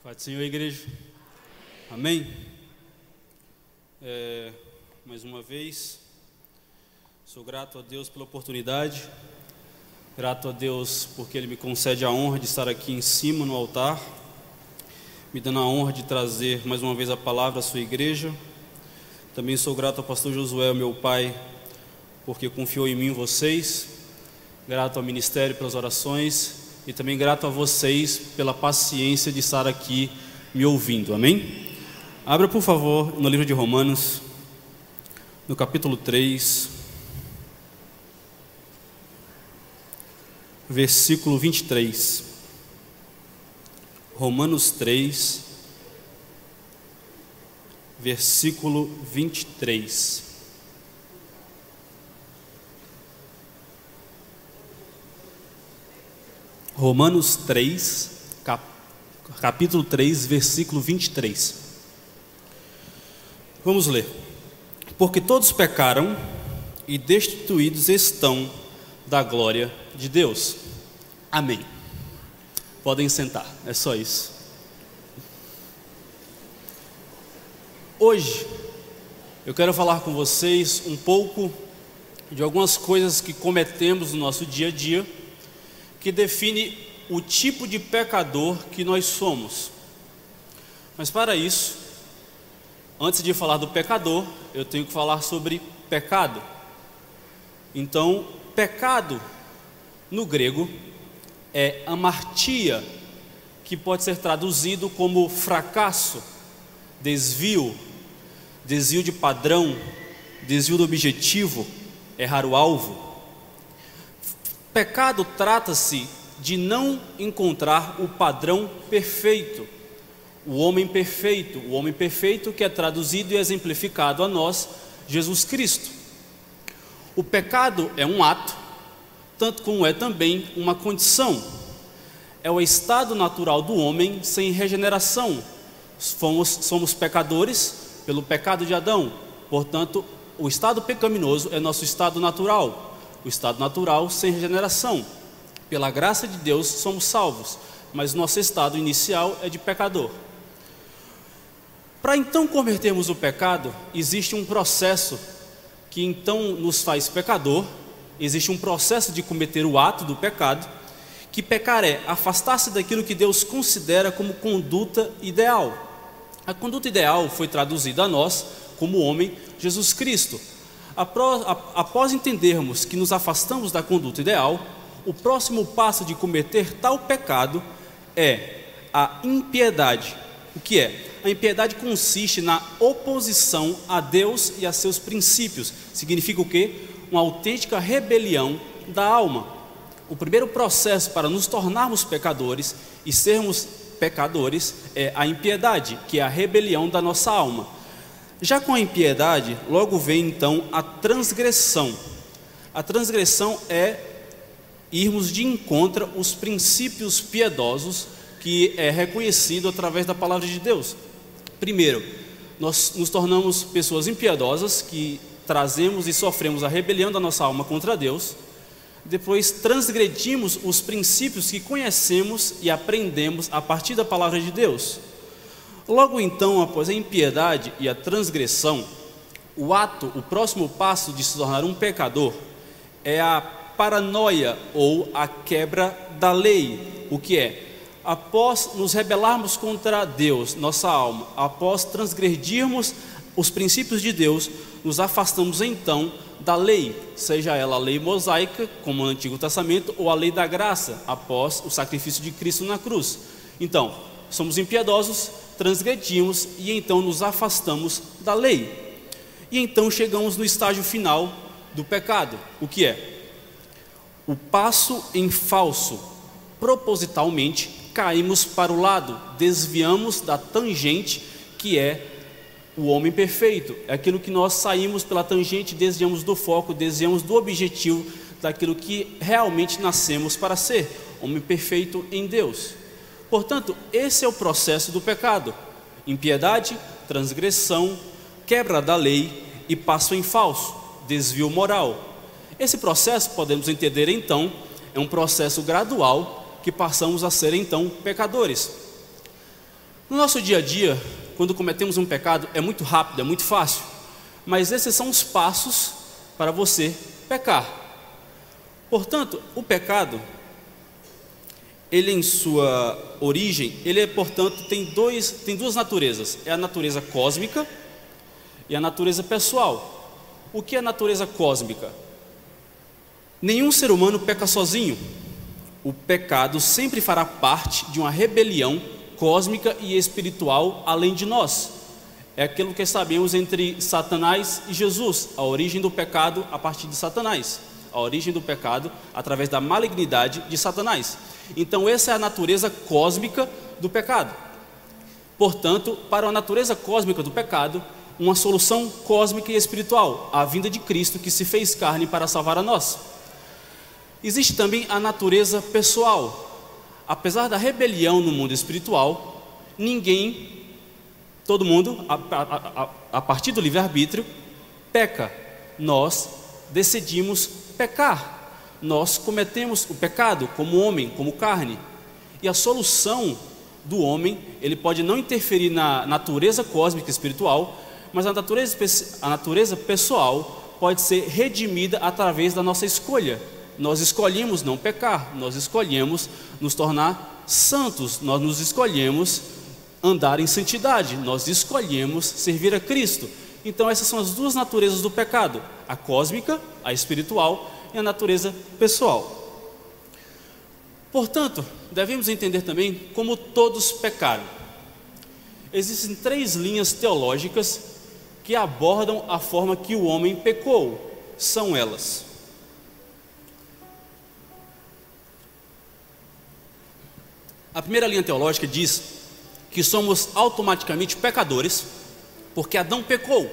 Pai do Senhor, igreja. Amém? Mais uma vez, sou grato a Deus pela oportunidade, grato a Deus porque Ele me concede a honra de estar aqui em cima no altar, me dando a honra de trazer mais uma vez a palavra à sua igreja. Também sou grato ao pastor Josué, meu pai, porque confiou em mim vocês, grato ao ministério pelas orações e também grato a vocês pela paciência de estar aqui me ouvindo, amém? Abra por favor no livro de Romanos, no capítulo 3, versículo 23. Romanos 3, versículo 23. Romanos 3, capítulo 3, versículo 23. Vamos ler. Porque todos pecaram e destituídos estão da glória de Deus. Amém. Podem sentar, é só isso. Hoje eu quero falar com vocês um pouco de algumas coisas que cometemos no nosso dia a dia, que define o tipo de pecador que nós somos. Mas para isso, antes de falar do pecador, eu tenho que falar sobre pecado. Então, pecado no grego é amartia, que pode ser traduzido como fracasso, desvio de padrão, desvio do objetivo, errar o alvo. Pecado trata-se de não encontrar o padrão perfeito, o homem perfeito que é traduzido e exemplificado a nós, Jesus Cristo. O pecado é um ato, tanto como é também uma condição. É o estado natural do homem sem regeneração. Somos pecadores pelo pecado de Adão, portanto, o estado pecaminoso é nosso estado natural. O estado natural sem regeneração. Pela graça de Deus somos salvos, mas nosso estado inicial é de pecador. Para então convertermos o pecado, existe um processo que então nos faz pecador. Existe um processo de cometer o ato do pecado, que pecar é afastar-se daquilo que Deus considera como conduta ideal. A conduta ideal foi traduzida a nós como homem, Jesus Cristo. Após entendermos que nos afastamos da conduta ideal, o próximo passo de cometer tal pecado é a impiedade. O que é? A impiedade consiste na oposição a Deus e a seus princípios. Significa o quê? Uma autêntica rebelião da alma. O primeiro processo para nos tornarmos pecadores e sermos pecadores é a impiedade, que é a rebelião da nossa alma. Já com a impiedade, logo vem então a transgressão. A transgressão é irmos de encontro aos princípios piedosos que é reconhecido através da palavra de Deus. Primeiro, nós nos tornamos pessoas impiedosas que trazemos e sofremos a rebelião da nossa alma contra Deus. Depois transgredimos os princípios que conhecemos e aprendemos a partir da palavra de Deus. Logo então, após a impiedade e a transgressão, o próximo passo de se tornar um pecador é a paranoia ou a quebra da lei. O que é? Após nos rebelarmos contra Deus, nossa alma, após transgredirmos os princípios de Deus, nos afastamos então da lei, seja ela a lei mosaica, como no Antigo Testamento, ou a lei da graça, após o sacrifício de Cristo na cruz. Então, somos impiedosos, transgredimos e então nos afastamos da lei. E então chegamos no estágio final do pecado. O que é? O passo em falso. Propositalmente caímos para o lado, desviamos da tangente que é o homem perfeito. É aquilo que nós saímos pela tangente, desviamos do foco, desviamos do objetivo, daquilo que realmente nascemos para ser, homem perfeito em Deus. Portanto, esse é o processo do pecado: impiedade, transgressão, quebra da lei e passo em falso, desvio moral. Esse processo, podemos entender então, é um processo gradual que passamos a ser então pecadores. No nosso dia a dia, quando cometemos um pecado, é muito rápido, é muito fácil, mas esses são os passos para você pecar. Portanto, o pecado, ele em sua origem, portanto, tem duas naturezas. É a natureza cósmica e a natureza pessoal. O que é a natureza cósmica? Nenhum ser humano peca sozinho. O pecado sempre fará parte de uma rebelião cósmica e espiritual além de nós. É aquilo que sabemos entre Satanás e Jesus, a origem do pecado a partir de Satanás, a origem do pecado através da malignidade de Satanás. Então essa é a natureza cósmica do pecado. Portanto, para a natureza cósmica do pecado, uma solução cósmica e espiritual, a vinda de Cristo que se fez carne para salvar a nós. Existe também a natureza pessoal. Apesar da rebelião no mundo espiritual, todo mundo, a partir do livre-arbítrio, peca. Nós decidimos pecar. Nós cometemos o pecado como homem, como carne. E a solução do homem, ele pode não interferir na natureza cósmica e espiritual, mas a natureza pessoal pode ser redimida através da nossa escolha. Nós escolhemos não pecar, nós escolhemos nos tornar santos, nós nos escolhemos andar em santidade, nós escolhemos servir a Cristo. Então essas são as duas naturezas do pecado, a cósmica, a espiritual e a natureza pessoal. Portanto, devemos entender também como todos pecaram. Existem 3 linhas teológicas que abordam a forma que o homem pecou. São elas: a primeira linha teológica diz que somos automaticamente pecadores porque Adão pecou.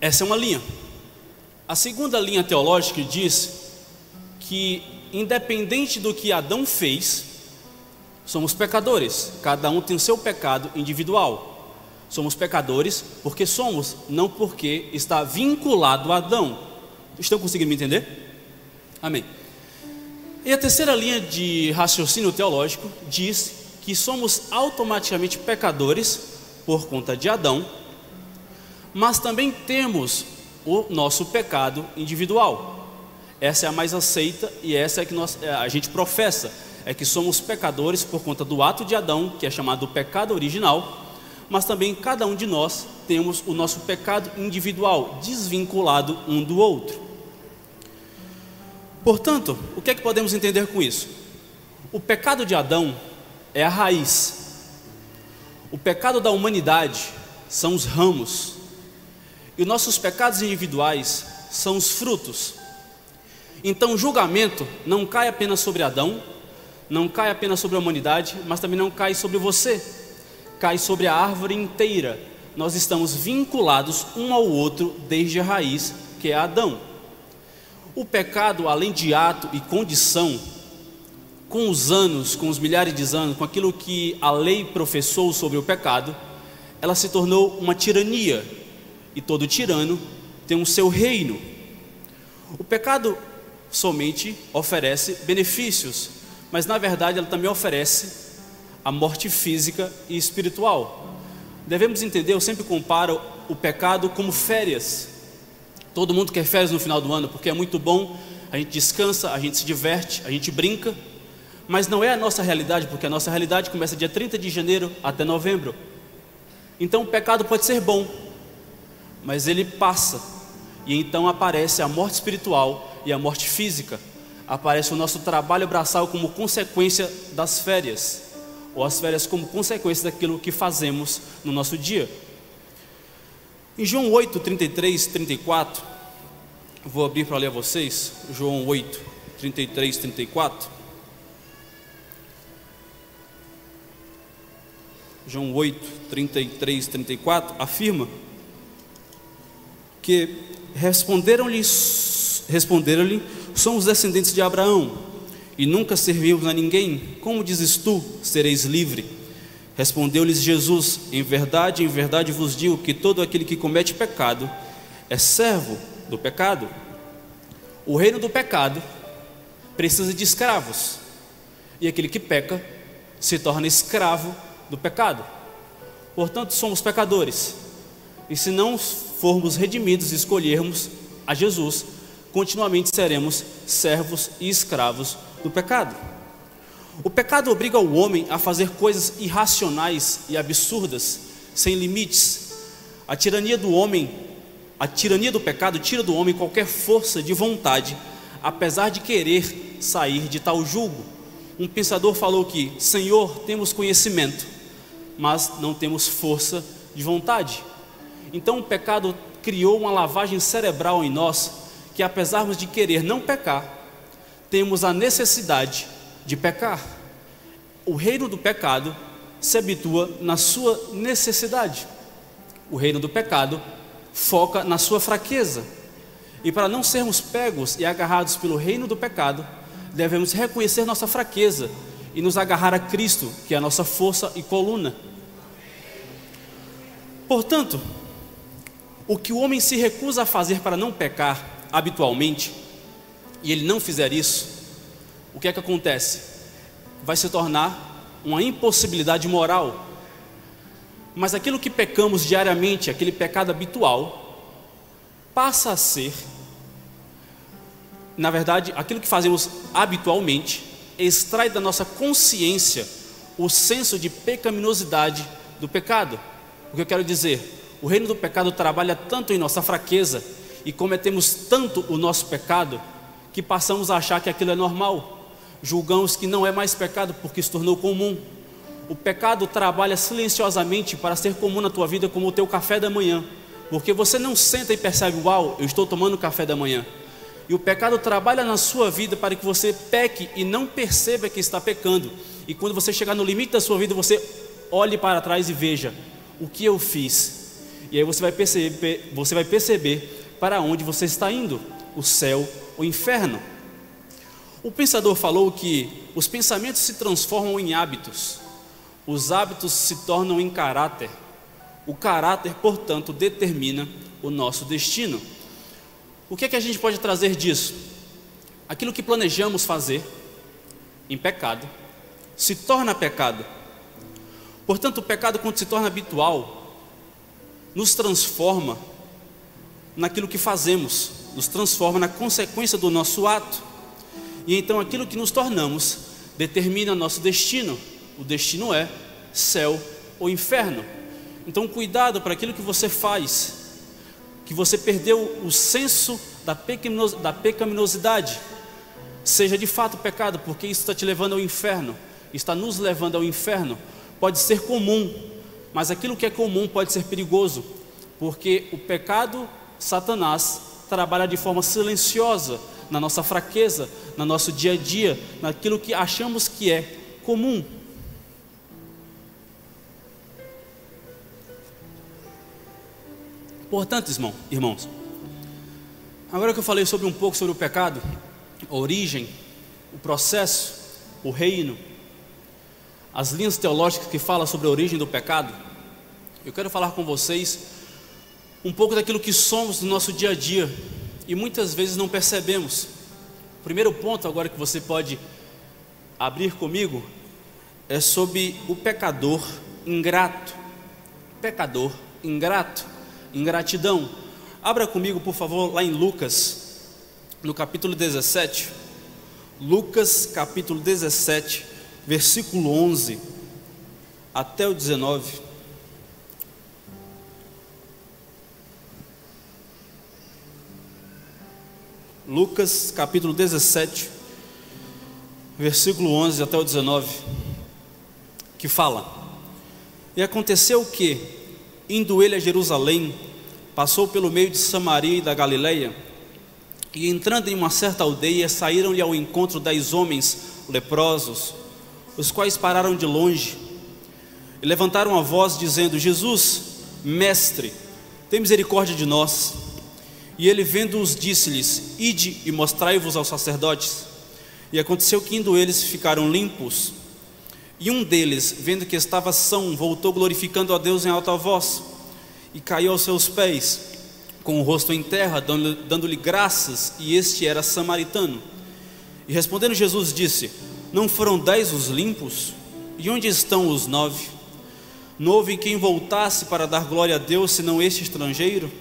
Essa é uma linha. A segunda linha teológica diz que, independente do que Adão fez, somos pecadores. Cada um tem o seu pecado individual. Somos pecadores porque somos, não porque está vinculado a Adão. Estão conseguindo me entender? Amém. E a terceira linha de raciocínio teológico diz que somos automaticamente pecadores por conta de Adão, mas também temos o nosso pecado individual. Essa é a mais aceita e essa é que a gente professa, é que somos pecadores por conta do ato de Adão, que é chamado pecado original, mas também cada um de nós temos o nosso pecado individual, desvinculado um do outro. Portanto, o que é que podemos entender com isso? O pecado de Adão é a raiz. O pecado da humanidade são os ramos. E os nossos pecados individuais são os frutos. Então o julgamento não cai apenas sobre Adão, não cai apenas sobre a humanidade, mas também não cai sobre você. Cai sobre a árvore inteira. Nós estamos vinculados um ao outro desde a raiz, que é Adão. O pecado, além de ato e condição, com os anos, com os milhares de anos, com aquilo que a lei professou sobre o pecado, ela se tornou uma tirania, e todo tirano tem o seu reino. O pecado somente oferece benefícios, mas na verdade ela também oferece a morte física e espiritual. Devemos entender, eu sempre comparo o pecado como férias. Todo mundo quer férias no final do ano porque é muito bom, a gente descansa, a gente se diverte, a gente brinca, mas não é a nossa realidade, porque a nossa realidade começa dia 30 de janeiro até novembro. Então o pecado pode ser bom, mas ele passa, e então aparece a morte espiritual e a morte física. Aparece o nosso trabalho braçal como consequência das férias, ou as férias como consequência daquilo que fazemos no nosso dia. Em João 8, 33, 34, vou abrir para ler a vocês, João 8, 33, 34. João 8, 33, 34, afirma que responderam-lhe, somos descendentes de Abraão e nunca servimos a ninguém. Como dizes tu, sereis livre? Respondeu-lhes Jesus: em verdade vos digo que todo aquele que comete pecado é servo do pecado. O reino do pecado precisa de escravos, e aquele que peca se torna escravo do pecado. Portanto, somos pecadores. E se não formos redimidos e escolhermos a Jesus, continuamente seremos servos e escravos do pecado. O pecado obriga o homem a fazer coisas irracionais e absurdas, sem limites. A tirania do pecado tira do homem qualquer força de vontade, apesar de querer sair de tal jugo. Um pensador falou que: Senhor, temos conhecimento, mas não temos força de vontade. Então o pecado criou uma lavagem cerebral em nós, que apesar de querer não pecar, temos a necessidade de pecar. O reino do pecado se habitua na sua necessidade. O reino do pecado foca na sua fraqueza. E para não sermos pegos e agarrados pelo reino do pecado, devemos reconhecer nossa fraqueza e nos agarrar a Cristo, que é a nossa força e coluna. Portanto, o que o homem se recusa a fazer para não pecar habitualmente, e ele não fizer isso, o que é que acontece? Vai se tornar uma impossibilidade moral. Mas aquilo que pecamos diariamente, aquele pecado habitual, passa a ser, na verdade, aquilo que fazemos habitualmente, extrai da nossa consciência o senso de pecaminosidade do pecado. O que eu quero dizer? O reino do pecado trabalha tanto em nossa fraqueza e cometemos tanto o nosso pecado, que passamos a achar que aquilo é normal. Julgamos que não é mais pecado porque se tornou comum. O pecado trabalha silenciosamente para ser comum na tua vida, como o teu café da manhã, porque você não senta e percebe: uau, eu estou tomando café da manhã. E o pecado trabalha na sua vida para que você peque e não perceba que está pecando. E quando você chegar no limite da sua vida, você olhe para trás e veja: o que eu fiz? E aí você vai perceber para onde você está indo: o céu ou o inferno. O pensador falou que os pensamentos se transformam em hábitos, os hábitos se tornam em caráter, o caráter, portanto, determina o nosso destino. O que é que a gente pode trazer disso? Aquilo que planejamos fazer em pecado se torna pecado. Portanto, o pecado, quando se torna habitual, nos transforma naquilo que fazemos, nos transforma na consequência do nosso ato. E então aquilo que nos tornamos determina nosso destino. O destino é céu ou inferno. Então cuidado para aquilo que você faz, que você perdeu o senso da pecaminosidade, seja de fato pecado, porque isso está te levando ao inferno, está nos levando ao inferno. Pode ser comum, mas aquilo que é comum pode ser perigoso, porque o pecado, Satanás, trabalha de forma silenciosa na nossa fraqueza, no nosso dia a dia, naquilo que achamos que é comum. Portanto, irmãos, agora que eu falei um pouco sobre o pecado, a origem, o processo, o reino, as linhas teológicas que falam sobre a origem do pecado, eu quero falar com vocês um pouco daquilo que somos no nosso dia a dia e muitas vezes não percebemos. O primeiro ponto agora que você pode abrir comigo é sobre o pecador ingrato. Pecador ingrato, ingratidão. Abra comigo, por favor, lá em Lucas, no capítulo 17. Lucas, capítulo 17, versículo 11 até o 19. Lucas, capítulo 17, versículo 11 até o 19, que fala: E aconteceu que, indo ele a Jerusalém, passou pelo meio de Samaria e da Galileia, e entrando em uma certa aldeia, saíram-lhe ao encontro 10 homens leprosos, os quais pararam de longe, e levantaram a voz dizendo: Jesus, mestre, tem misericórdia de nós. E ele, vendo-os, disse-lhes: Ide e mostrai-vos aos sacerdotes. E aconteceu que, indo eles, ficaram limpos. E um deles, vendo que estava são, voltou glorificando a Deus em alta voz, e caiu aos seus pés, com o rosto em terra, dando-lhe graças, e este era samaritano. E respondendo Jesus disse: Não foram 10 os limpos? E onde estão os 9? Não houve quem voltasse para dar glória a Deus, senão este estrangeiro,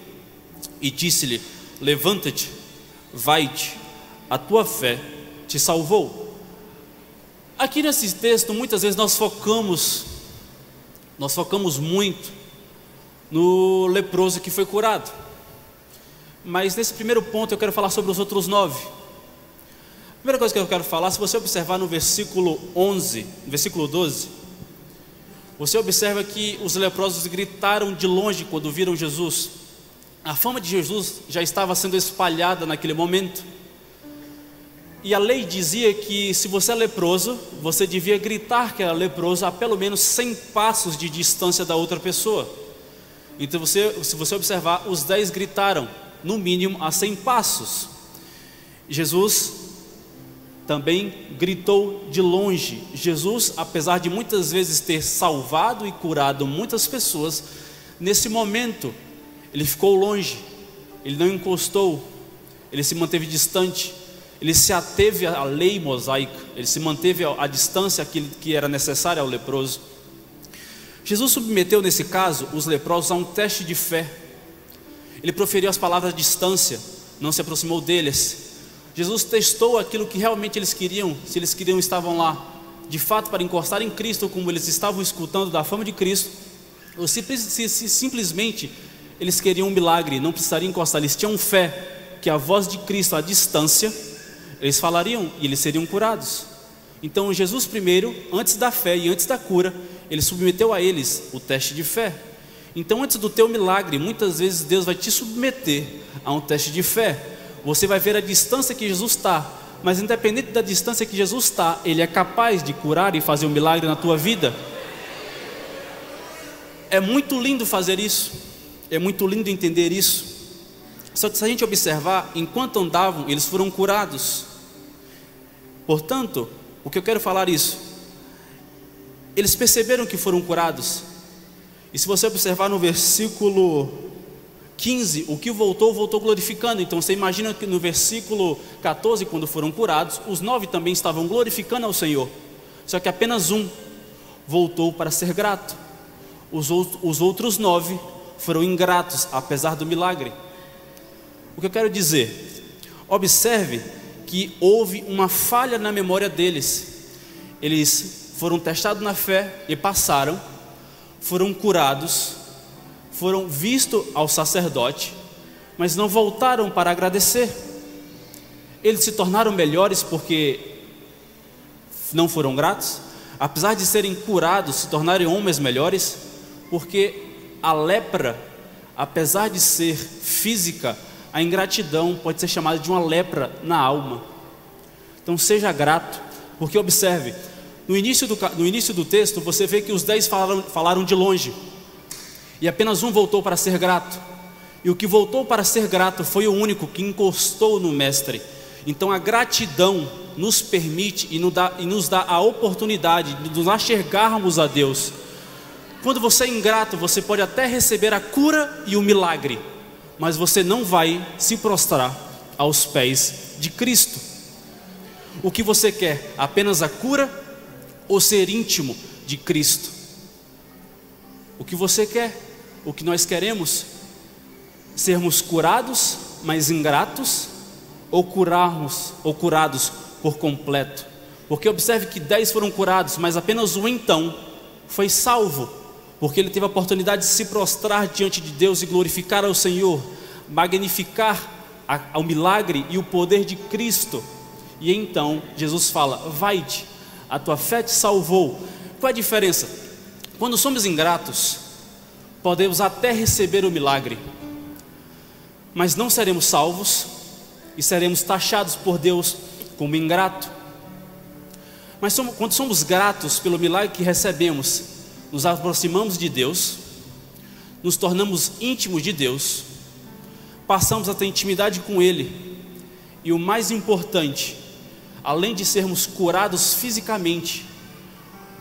e disse-lhe: levanta-te, vai-te, a tua fé te salvou. Aqui nesse texto, muitas vezes nós focamos muito no leproso que foi curado, mas nesse primeiro ponto eu quero falar sobre os outros 9. A primeira coisa que eu quero falar, se você observar no versículo 11, no versículo 12, você observa que os leprosos gritaram de longe quando viram Jesus. A fama de Jesus já estava sendo espalhada naquele momento, e a lei dizia que se você é leproso, você devia gritar que era leproso a pelo menos 100 passos de distância da outra pessoa. Então se você observar, os 10 gritaram no mínimo a 100 passos. Jesus também gritou de longe. Jesus, apesar de muitas vezes ter salvado e curado muitas pessoas, nesse momento ele ficou longe, ele não encostou, ele se manteve distante, ele se ateve à lei mosaica, ele se manteve à distância que era necessária ao leproso. Jesus submeteu nesse caso os leprosos a um teste de fé. Ele proferiu as palavras à distância, não se aproximou deles. Jesus testou aquilo que realmente eles queriam, se eles queriam, estavam lá de fato para encostar em Cristo, como eles estavam escutando da fama de Cristo, ou se simplesmente eles queriam um milagre, não precisariam encostar. Eles tinham fé que a voz de Cristo à distância, eles falariam e eles seriam curados. Então Jesus primeiro, antes da fé e antes da cura, ele submeteu a eles o teste de fé. Então antes do teu milagre, muitas vezes Deus vai te submeter a um teste de fé. Você vai ver a distância que Jesus está, mas independente da distância que Jesus está, Ele é capaz de curar e fazer um milagre na tua vida. É muito lindo fazer isso, é muito lindo entender isso. Só que se a gente observar, enquanto andavam, eles foram curados. Portanto, o que eu quero falar é isso: eles perceberam que foram curados. E se você observar no versículo 15, o que voltou glorificando. Então você imagina que no versículo 14, quando foram curados, os 9 também estavam glorificando ao Senhor. Só que apenas um voltou para ser grato. Os outros 9 foram ingratos, apesar do milagre. O que eu quero dizer? Observe que houve uma falha na memória deles. Eles foram testados na fé e passaram, foram curados, foram vistos ao sacerdote, mas não voltaram para agradecer. Eles se tornaram melhores porque não foram gratos, apesar de serem curados, se tornarem homens melhores, porque a lepra, apesar de ser física, a ingratidão pode ser chamada de uma lepra na alma. Então seja grato, porque observe, no início do texto você vê que os 10 falaram de longe, e apenas um voltou para ser grato. E o que voltou para ser grato foi o único que encostou no Mestre. Então a gratidão nos permite e nos dá a oportunidade de nos enxergarmos a Deus. Quando você é ingrato, você pode até receber a cura e o milagre, mas você não vai se prostrar aos pés de Cristo. O que você quer? Apenas a cura ou ser íntimo de Cristo? O que você quer? O que nós queremos? Sermos curados, mas ingratos, ou curados por completo? Porque observe que 10 foram curados, mas apenas um então foi salvo, porque ele teve a oportunidade de se prostrar diante de Deus e glorificar ao Senhor, magnificar ao milagre e o poder de Cristo. E então Jesus fala: vai-te, a tua fé te salvou. Qual é a diferença? Quando somos ingratos, podemos até receber o milagre, mas não seremos salvos e seremos taxados por Deus como ingrato. Mas quando somos gratos pelo milagre que recebemos, nos aproximamos de Deus, nos tornamos íntimos de Deus, passamos a ter intimidade com Ele. E o mais importante, além de sermos curados fisicamente,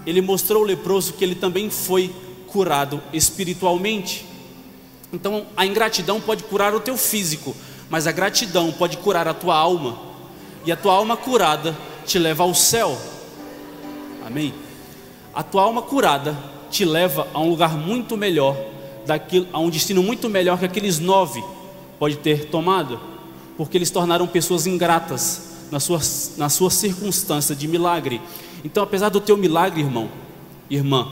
Ele mostrou ao leproso que ele também foi curado espiritualmente. Então a ingratidão pode curar o teu físico, mas a gratidão pode curar a tua alma, e a tua alma curada te leva ao céu. Amém? A tua alma curada te leva a um lugar muito melhor, a um destino muito melhor que aqueles 9 pode ter tomado, porque eles tornaram pessoas ingratas na sua circunstância de milagre. Então, apesar do teu milagre, irmão, irmã,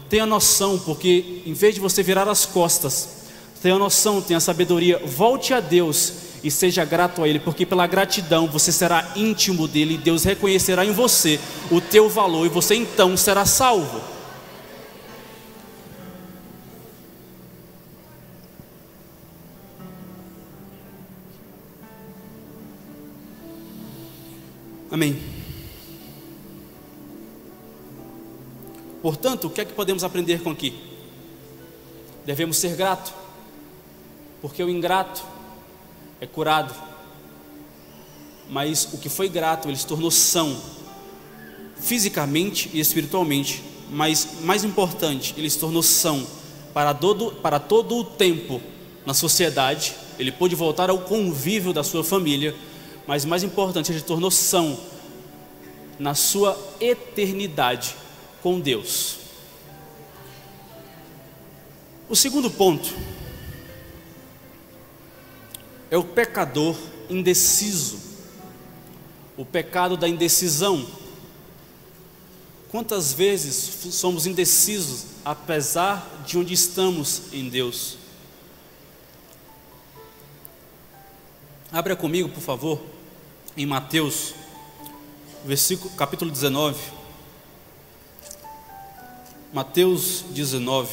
tenha noção, porque em vez de você virar as costas, tenha noção, tenha sabedoria, volte a Deus e seja grato a Ele, porque pela gratidão você será íntimo dEle, e Deus reconhecerá em você o teu valor, e você então será salvo. Amém. Portanto, o que é que podemos aprender com aqui? Devemos ser gratos, porque o ingrato é curado, mas o que foi grato, ele se tornou são, fisicamente e espiritualmente, mas mais importante, ele se tornou são para todo o tempo na sociedade. Ele pôde voltar ao convívio da sua família, mas mais importante, ele se tornou são na sua eternidade com Deus. O segundo ponto é o pecador indeciso, o pecado da indecisão. Quantas vezes somos indecisos apesar de onde estamos em Deus? Abra comigo, por favor, em Mateus, capítulo 19. Mateus 19.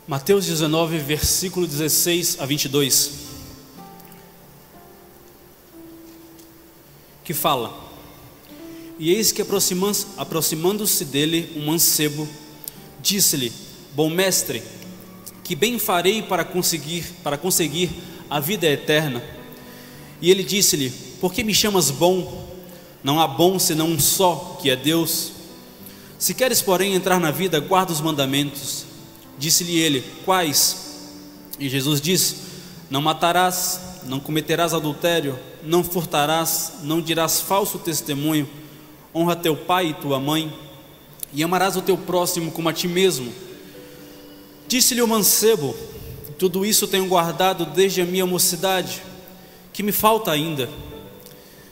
Mateus 19, versículo 16 a 22, que fala: E eis que aproximando-se dele um mancebo, disse-lhe: Bom mestre, que bem farei para conseguir a vida eterna? E ele disse-lhe: Por que me chamas bom? Não há bom senão um só, que é Deus. Se queres, porém, entrar na vida, guarda os mandamentos. Disse-lhe ele: Quais? E Jesus disse: Não matarás, não cometerás adultério, não furtarás, não dirás falso testemunho, honra teu pai e tua mãe, e amarás o teu próximo como a ti mesmo. Disse-lhe o mancebo: Tudo isso tenho guardado desde a minha mocidade. Que me falta ainda?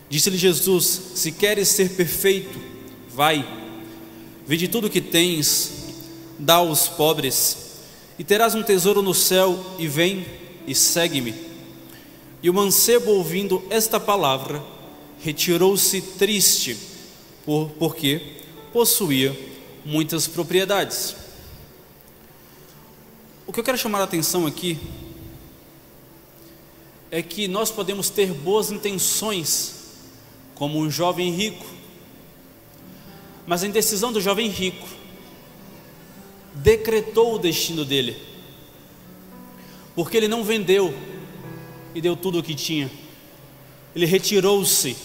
Disse-lhe Jesus: Se queres ser perfeito, vai, vende tudo o que tens, dá aos pobres, e terás um tesouro no céu, e vem e segue-me. E o mancebo, ouvindo esta palavra, retirou-se triste, porque possuía muitas propriedades. O que eu quero chamar a atenção aqui é que nós podemos ter boas intenções, como um jovem rico, mas a indecisão do jovem rico decretou o destino dele, porque ele não vendeu e deu tudo o que tinha. Ele retirou-se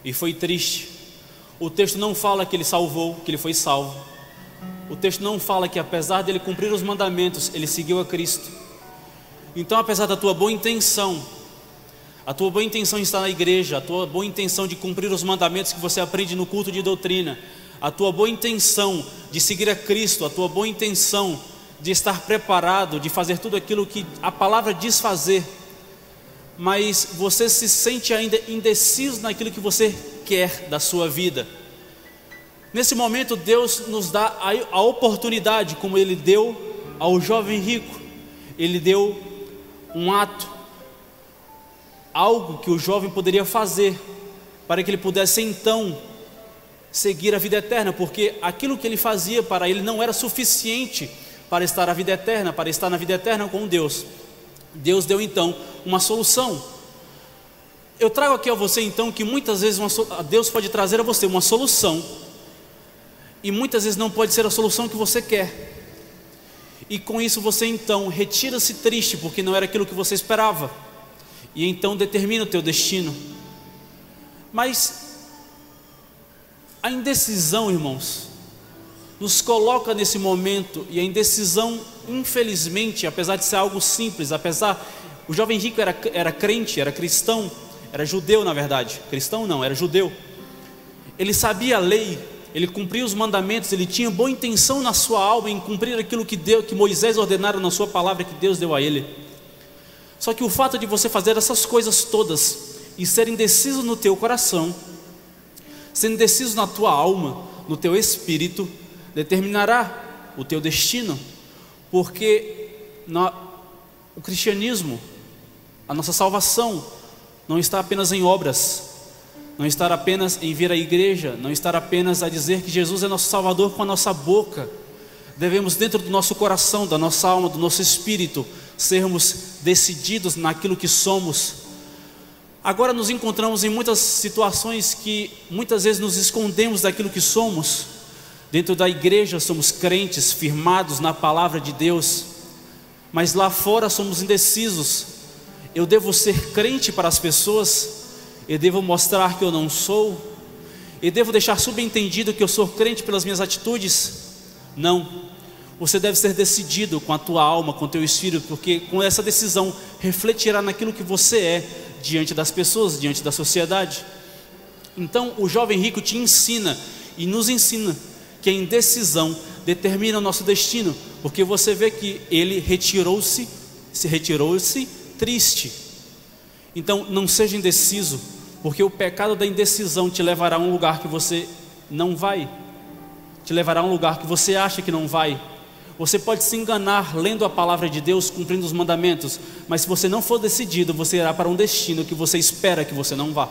e foi triste. O texto não fala que ele salvou, que ele foi salvo. O texto não fala que, apesar dele cumprir os mandamentos, ele seguiu a Cristo. Então, apesar da tua boa intenção, a tua boa intenção de estar na igreja, a tua boa intenção de cumprir os mandamentos que você aprende no culto de doutrina, a tua boa intenção de seguir a Cristo, a tua boa intenção de estar preparado, de fazer tudo aquilo que a palavra diz fazer, mas você se sente ainda indeciso naquilo que você quer da sua vida. Nesse momento, Deus nos dá a oportunidade, como Ele deu ao jovem rico. Ele deu um ato, algo que o jovem poderia fazer, para que ele pudesse então seguir a vida eterna, porque aquilo que ele fazia para ele não era suficiente para estar na vida eterna, para estar na vida eterna com Deus. Deus deu então uma solução. Eu trago aqui a você então que muitas vezes Deus pode trazer a você uma solução, e muitas vezes não pode ser a solução que você quer, e com isso você então retira-se triste, porque não era aquilo que você esperava, e então determina o teu destino. Mas a indecisão, irmãos, nos coloca nesse momento, e a indecisão, infelizmente, apesar de ser algo simples, o jovem rico era crente, era cristão, era judeu na verdade, cristão não, era judeu. Ele sabia a lei, ele cumpria os mandamentos, ele tinha boa intenção na sua alma em cumprir aquilo que Moisés ordenara na sua palavra que Deus deu a ele. Só que o fato de você fazer essas coisas todas e ser indeciso no teu coração, ser indeciso na tua alma, no teu espírito, determinará o teu destino, porque o cristianismo, a nossa salvação, não está apenas em obras, não está apenas em vir à igreja, não está apenas a dizer que Jesus é nosso Salvador com a nossa boca. Devemos, dentro do nosso coração, da nossa alma, do nosso espírito, sermos decididos naquilo que somos. Agora nos encontramos em muitas situações que muitas vezes nos escondemos daquilo que somos. Dentro da igreja somos crentes, firmados na palavra de Deus, mas lá fora somos indecisos. Eu devo ser crente para as pessoas? Eu devo mostrar que eu não sou? Eu devo deixar subentendido que eu sou crente pelas minhas atitudes? Não. Você deve ser decidido com a tua alma, com o teu espírito, porque com essa decisão refletirá naquilo que você é diante das pessoas, diante da sociedade. Então o jovem rico te ensina e nos ensina que a indecisão determina o nosso destino, porque você vê que ele se retirou triste. Então não seja indeciso, porque o pecado da indecisão te levará a um lugar que você não vai, te levará a um lugar que você acha que não vai. Você pode se enganar lendo a palavra de Deus, cumprindo os mandamentos, mas se você não for decidido, você irá para um destino que você espera que você não vá.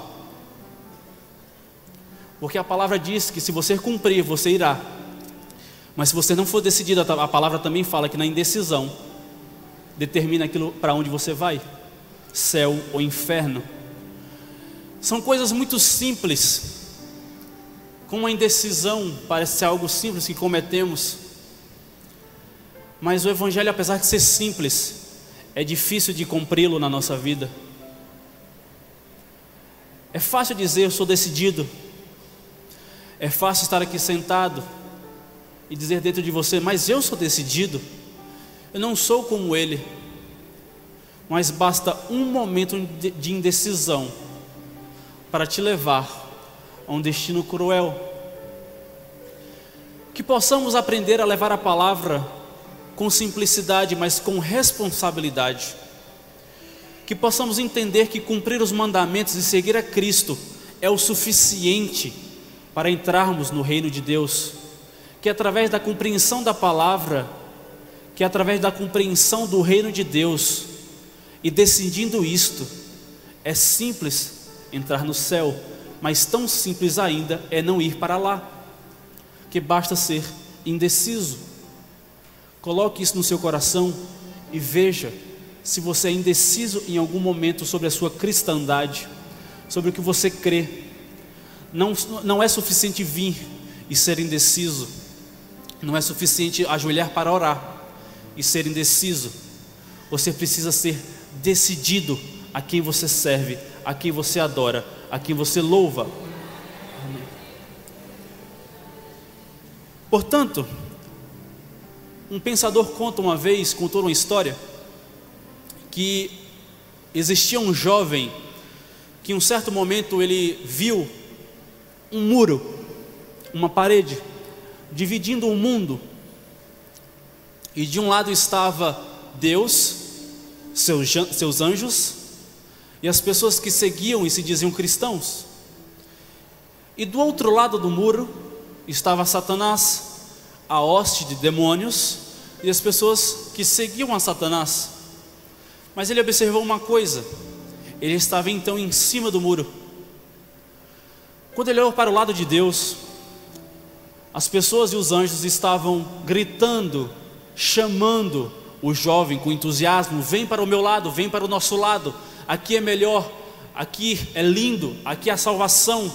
Porque a palavra diz que se você cumprir, você irá. Mas se você não for decidido, a palavra também fala que na indecisão determina aquilo para onde você vai, céu ou inferno. São coisas muito simples. Como a indecisão parece ser algo simples que cometemos, mas o evangelho, apesar de ser simples, é difícil de cumpri-lo na nossa vida. É fácil dizer eu sou decidido, é fácil estar aqui sentado e dizer dentro de você, mas eu sou decidido, eu não sou como ele. Mas basta um momento de indecisão para te levar a um destino cruel. Que possamos aprender a levar a palavra com simplicidade, mas com responsabilidade. Que possamos entender que cumprir os mandamentos e seguir a Cristo é o suficiente para entrarmos no reino de Deus. Que através da compreensão da palavra, que através da compreensão do reino de Deus, e decidindo isto, é simples entrar no céu, mas tão simples ainda é não ir para lá, que basta ser indeciso. Coloque isso no seu coração e veja se você é indeciso em algum momento sobre a sua cristandade, sobre o que você crê. Não é suficiente vir e ser indeciso, não é suficiente ajoelhar para orar e ser indeciso. Você precisa ser decidido a quem você serve, a quem você adora, a quem você louva. Amém. Portanto, um pensador contou uma história que existia um jovem que em um certo momento ele viu um muro, uma parede dividindo o mundo, e de um lado estava Deus, seus anjos e as pessoas que seguiam e se diziam cristãos, e do outro lado do muro estava Satanás, a hoste de demônios e as pessoas que seguiam a Satanás. Mas ele observou uma coisa: ele estava então em cima do muro. Quando ele olhou para o lado de Deus, as pessoas e os anjos estavam gritando, chamando o jovem com entusiasmo: vem para o meu lado, vem para o nosso lado, aqui é melhor, aqui é lindo, aqui é a salvação,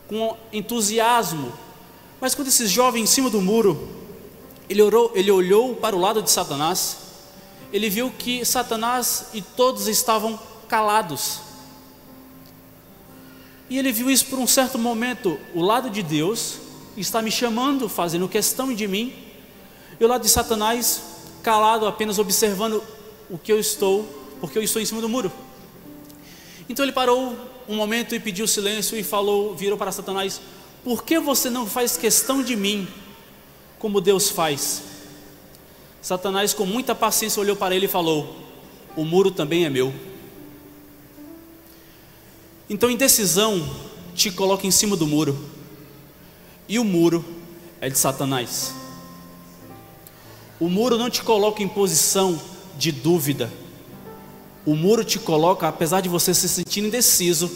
com entusiasmo. Mas quando esse jovem em cima do muro, ele olhou para o lado de Satanás, ele viu que Satanás e todos estavam calados. E ele viu isso por um certo momento: o lado de Deus está me chamando, fazendo questão de mim, e o lado de Satanás calado, apenas observando o que eu estou, porque eu estou em cima do muro. Então ele parou um momento e pediu silêncio e falou, virou para Satanás: por que você não faz questão de mim como Deus faz? Satanás, com muita paciência, olhou para ele e falou: o muro também é meu. Então indecisão te coloca em cima do muro, e o muro é de Satanás. O muro não te coloca em posição de dúvida. O muro te coloca, apesar de você se sentir indeciso,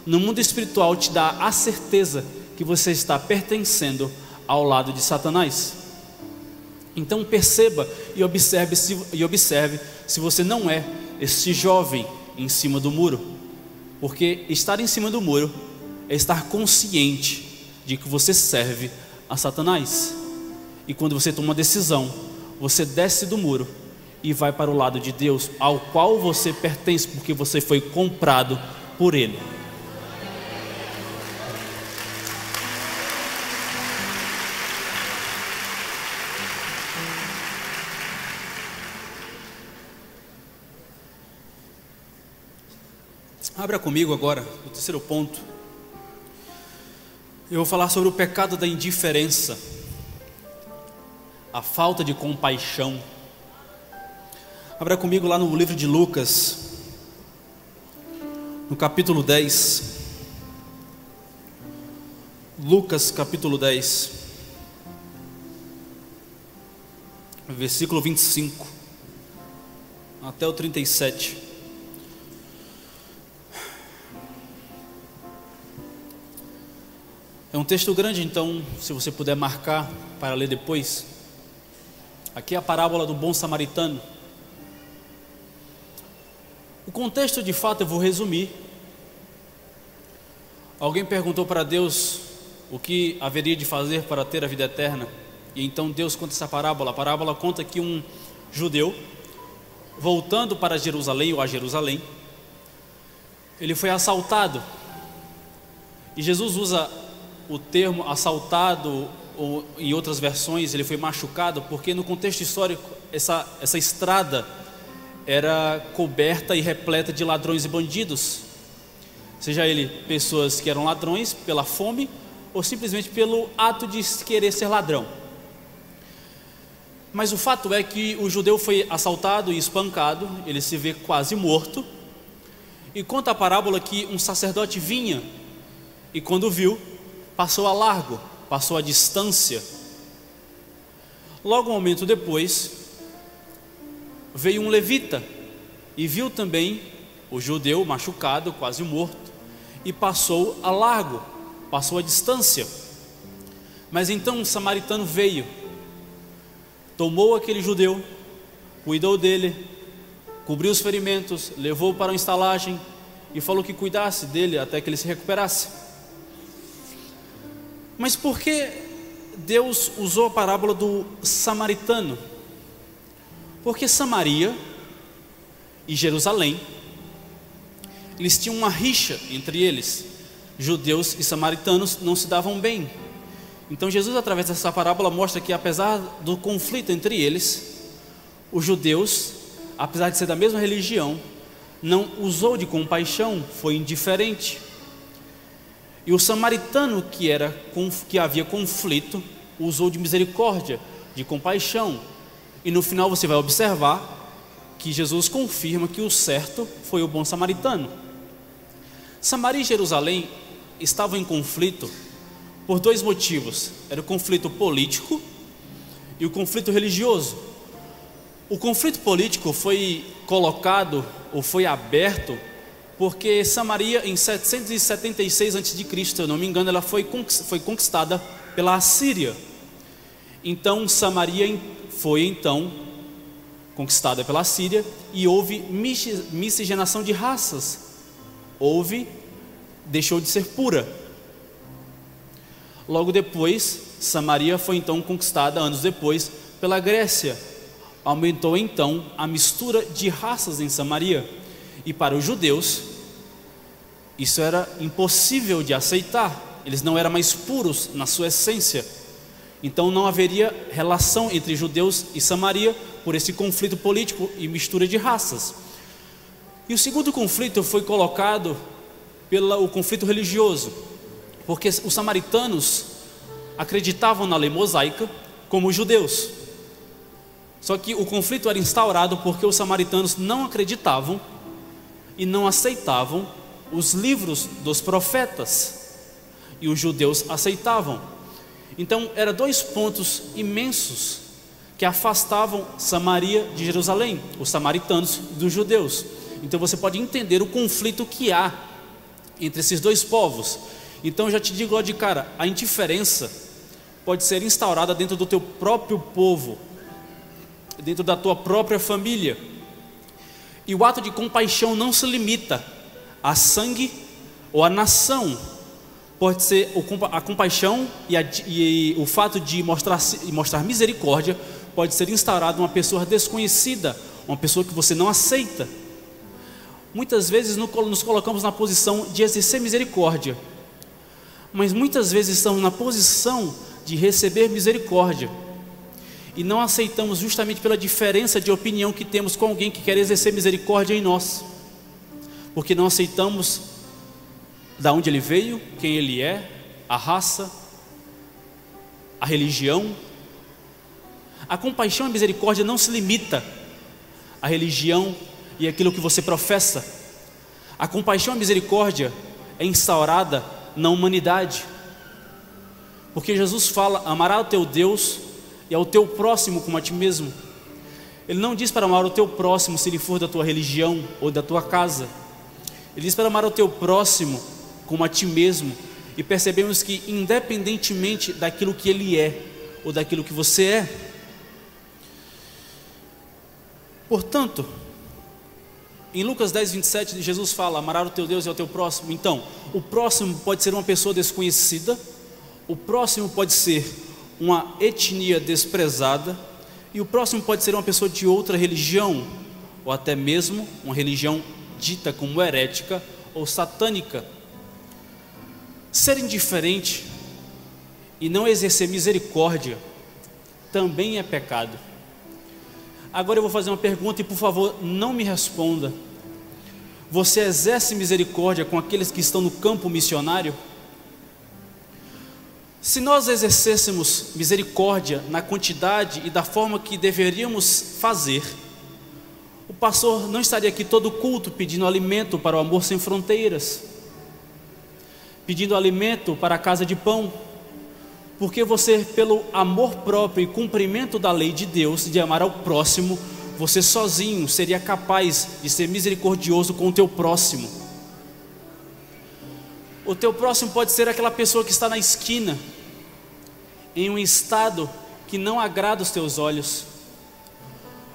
no mundo espiritual te dá a certeza que você está pertencendo ao lado de Satanás. Então perceba e observe se você não é este jovem em cima do muro, porque estar em cima do muro é estar consciente de que você serve a Satanás. E quando você toma uma decisão, você desce do muro e vai para o lado de Deus, ao qual você pertence, porque você foi comprado por Ele. Abra comigo agora o terceiro ponto. Eu vou falar sobre o pecado da indiferença, a falta de compaixão. Abra comigo lá no livro de Lucas, no capítulo 10. Lucas capítulo 10, versículo 25 até o 37. É um texto grande, então se você puder marcar para ler depois. Aqui é a parábola do bom samaritano. O contexto, de fato, eu vou resumir. Alguém perguntou para Deus o que haveria de fazer para ter a vida eterna, e então Deus conta essa parábola. A parábola conta que um judeu, voltando para Jerusalém, ou a Jerusalém, ele foi assaltado. E Jesus usa o termo assaltado, ou em outras versões ele foi machucado, porque no contexto histórico essa estrada era coberta e repleta de ladrões e bandidos, seja ele pessoas que eram ladrões pela fome ou simplesmente pelo ato de querer ser ladrão. Mas o fato é que o judeu foi assaltado e espancado, ele se vê quase morto, e conta a parábola que um sacerdote vinha e quando viu, passou a largo, passou a distância. Logo um momento depois, veio um levita e viu também o judeu machucado, quase morto, e passou a largo, passou a distância. Mas então um samaritano veio, tomou aquele judeu, cuidou dele, cobriu os ferimentos, levou para uma estalagem e falou que cuidasse dele até que ele se recuperasse. Mas por que Deus usou a parábola do samaritano? Porque Samaria e Jerusalém, eles tinham uma rixa entre eles. Judeus e samaritanos não se davam bem. Então Jesus, através dessa parábola, mostra que apesar do conflito entre eles, os judeus, apesar de ser da mesma religião, não usou de compaixão, foi indiferente. E o samaritano, que havia conflito, usou de misericórdia, de compaixão. E no final você vai observar que Jesus confirma que o certo foi o bom samaritano. Samaria e Jerusalém estavam em conflito por dois motivos. Era o conflito político e o conflito religioso. O conflito político foi colocado, ou foi aberto, porque Samaria, em 776 a.C., se eu não me engano, ela foi conquistada pela Assíria. Então Samaria foi então conquistada pela Síria e houve miscigenação de raças. Deixou de ser pura. Logo depois, Samaria foi então conquistada, anos depois, pela Grécia. Aumentou então a mistura de raças em Samaria. E para os judeus, isso era impossível de aceitar. Eles não eram mais puros na sua essência. Então não haveria relação entre judeus e Samaria por esse conflito político e mistura de raças. E o segundo conflito foi colocado pelo conflito religioso, porque os samaritanos acreditavam na lei mosaica como os judeus. Só que o conflito era instaurado porque os samaritanos não acreditavam e não aceitavam os livros dos profetas, e os judeus aceitavam. Então eram dois pontos imensos que afastavam Samaria de Jerusalém, os samaritanos dos judeus. Então você pode entender o conflito que há entre esses dois povos. Então eu já te digo lá de cara, a indiferença pode ser instaurada dentro do teu próprio povo, dentro da tua própria família. E o ato de compaixão não se limita a sangue ou a nação. Pode ser a compaixão e o fato de mostrar misericórdia pode ser instaurado em uma pessoa desconhecida, uma pessoa que você não aceita. Muitas vezes nos colocamos na posição de exercer misericórdia, mas muitas vezes estamos na posição de receber misericórdia e não aceitamos justamente pela diferença de opinião que temos com alguém que quer exercer misericórdia em nós, porque não aceitamos da onde ele veio, quem ele é, a raça, a religião. A compaixão e a misericórdia não se limita à religião e àquilo que você professa. A compaixão e a misericórdia é instaurada na humanidade, porque Jesus fala: amarás o teu Deus e ao teu próximo como a ti mesmo. Ele não diz para amar o teu próximo se ele for da tua religião ou da tua casa. Ele diz para amar o teu próximo como a ti mesmo. E percebemos que independentemente daquilo que ele é ou daquilo que você é. Portanto, em Lucas 10, 27, Jesus fala: amarás o teu Deus e ao teu próximo. Então, o próximo pode ser uma pessoa desconhecida, o próximo pode ser uma etnia desprezada, e o próximo pode ser uma pessoa de outra religião, ou até mesmo uma religião dita como herética ou satânica. Ser indiferente e não exercer misericórdia também é pecado. Agora eu vou fazer uma pergunta e por favor não me responda. Você exerce misericórdia com aqueles que estão no campo missionário? Se nós exercêssemos misericórdia na quantidade e da forma que deveríamos fazer, o pastor não estaria aqui todo culto pedindo alimento para o Amor Sem Fronteiras, pedindo alimento para a casa de pão, porque você, pelo amor próprio e cumprimento da lei de Deus, de amar ao próximo, você sozinho seria capaz de ser misericordioso com o teu próximo. O teu próximo pode ser aquela pessoa que está na esquina, em um estado que não agrada os teus olhos.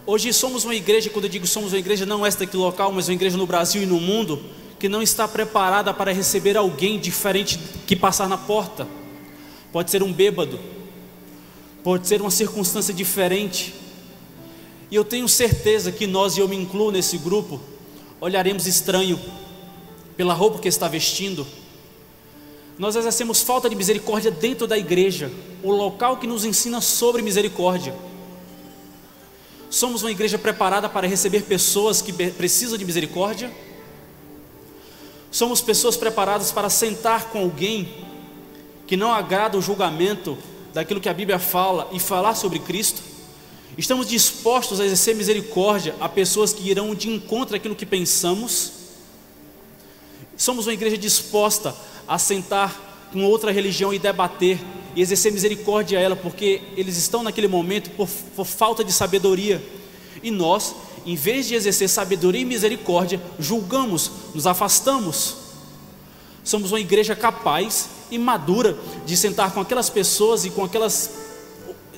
Hoje somos uma igreja, quando eu digo somos uma igreja, não esta aqui local, mas uma igreja no Brasil e no mundo, que não está preparada para receber alguém diferente que passar na porta. Pode ser um bêbado, pode ser uma circunstância diferente. E eu tenho certeza que nós, e eu me incluo nesse grupo, olharemos estranho pela roupa que está vestindo. Nós exercemos falta de misericórdia dentro da igreja, o local que nos ensina sobre misericórdia. Somos uma igreja preparada para receber pessoas que precisam de misericórdia? Somos pessoas preparadas para sentar com alguém que não agrada o julgamento daquilo que a Bíblia fala e falar sobre Cristo? Estamos dispostos a exercer misericórdia a pessoas que irão de encontro àquilo que pensamos? Somos uma igreja disposta a sentar com outra religião e debater e exercer misericórdia a ela, porque eles estão naquele momento por falta de sabedoria, e nós, em vez de exercer sabedoria e misericórdia, julgamos, nos afastamos. Somos uma igreja capaz e madura de sentar com aquelas pessoas e com aquelas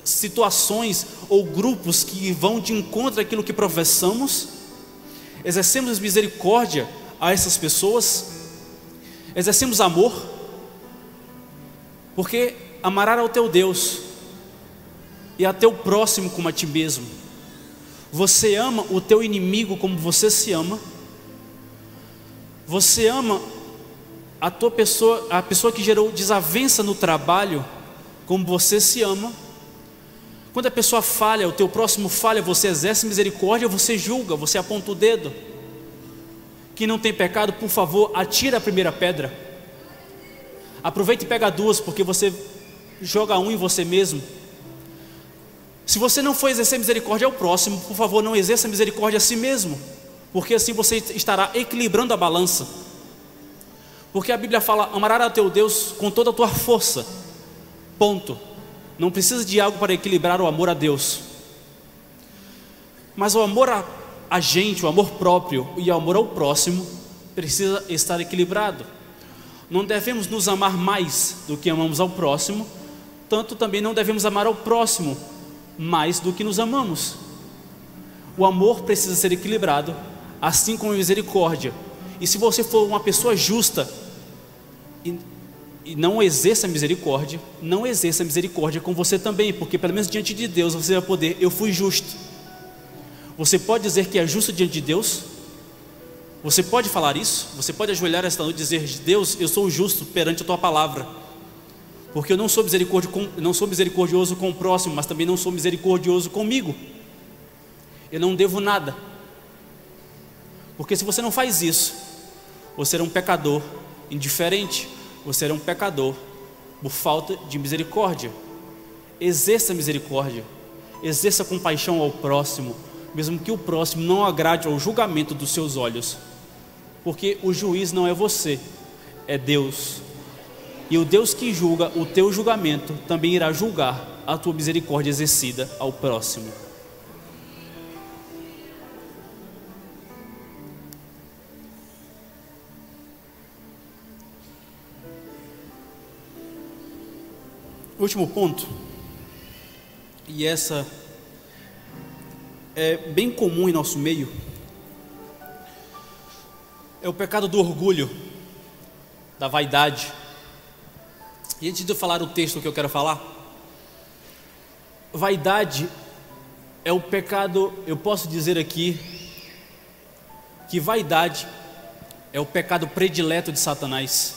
situações ou grupos que vão de encontro àquilo que professamos? Exercemos misericórdia a essas pessoas? Exercemos amor? Porque amarás ao teu Deus e a teu próximo como a ti mesmo. Você ama o teu inimigo como você se ama? Você ama a pessoa que gerou desavença no trabalho como você se ama? Quando a pessoa falha, o teu próximo falha, você exerce misericórdia ou você julga, você aponta o dedo? Quem não tem pecado, por favor, atira a primeira pedra. Aproveita e pega duas, porque você joga um em você mesmo. Se você não for exercer misericórdia ao próximo, por favor, não exerça misericórdia a si mesmo, porque assim você estará equilibrando a balança. Porque a Bíblia fala: amarás a teu Deus com toda a tua força. Ponto. Não precisa de algo para equilibrar o amor a Deus. Mas o amor a gente, o amor próprio e o amor ao próximo precisa estar equilibrado. Não devemos nos amar mais do que amamos ao próximo, tanto também não devemos amar ao próximo mais do que nos amamos. O amor precisa ser equilibrado, assim como a misericórdia. E se você for uma pessoa justa e não exerça misericórdia, não exerça misericórdia com você também, porque pelo menos diante de Deus você vai poder: eu fui justo. Você pode dizer que é justo diante de Deus? Você pode falar isso? Você pode ajoelhar esta noite e dizer: Deus, eu sou justo perante a tua palavra, porque eu não sou misericordioso com o próximo, mas também não sou misericordioso comigo. Eu não devo nada. Porque se você não faz isso, você será um pecador indiferente, você será um pecador por falta de misericórdia. Exerça misericórdia, exerça compaixão ao próximo, mesmo que o próximo não agrade ao julgamento dos seus olhos, porque o juiz não é você, é Deus. E o Deus que julga o teu julgamento também irá julgar a tua misericórdia exercida ao próximo. Último ponto, e essa é bem comum em nosso meio, é o pecado do orgulho, da vaidade. E antes de eu falar o texto que eu quero falar, vaidade é o pecado, eu posso dizer aqui, que vaidade é o pecado predileto de Satanás.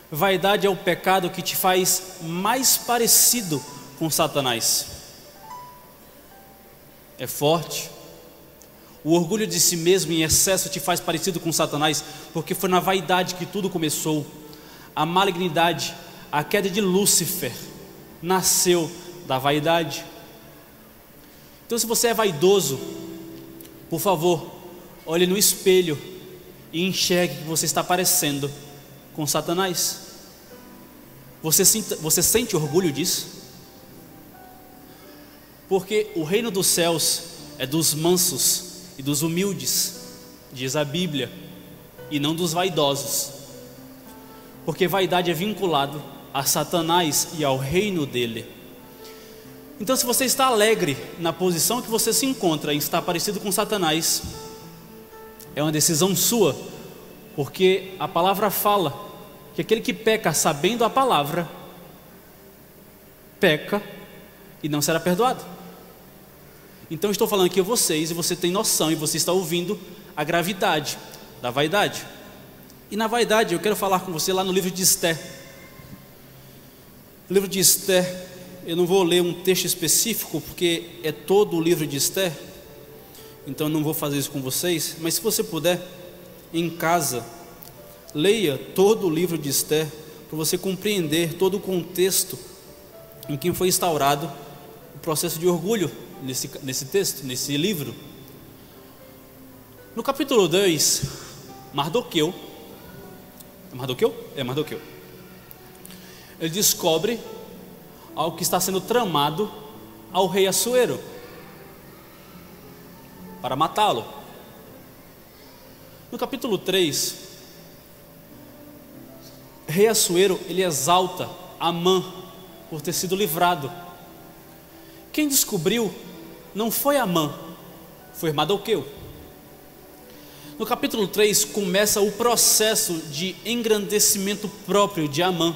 Vaidade é o pecado que te faz mais parecido com Satanás. É forte. O orgulho de si mesmo em excesso te faz parecido com Satanás, porque foi na vaidade que tudo começou. A malignidade, a queda de Lúcifer, nasceu da vaidade. Então, se você é vaidoso, por favor, olhe no espelho e enxergue que você está parecendo com Satanás. Você sente orgulho disso? Porque o reino dos céus é dos mansos e dos humildes, diz a Bíblia, e não dos vaidosos. Porque vaidade é vinculado a Satanás e ao reino dele. Então, se você está alegre na posição que você se encontra em estar parecido com Satanás, é uma decisão sua, porque a palavra fala que aquele que peca sabendo a palavra, peca e não será perdoado. Então estou falando aqui a vocês, e você tem noção, e você está ouvindo a gravidade da vaidade. E na vaidade eu quero falar com você lá no livro de Esther. O livro de Esther, eu não vou ler um texto específico, porque é todo o livro de Esther, então eu não vou fazer isso com vocês. Mas se você puder, em casa, leia todo o livro de Esther, para você compreender todo o contexto em que foi instaurado o processo de orgulho nesse texto, nesse livro. No capítulo 2, Mardoqueu, ele descobre algo que está sendo tramado ao rei Assuero para matá-lo. No capítulo 3, rei Assuero, ele exalta Amã por ter sido livrado. Quem descobriu não foi Amã, foi Mardoqueu. No capítulo 3 começa o processo de engrandecimento próprio de Amã,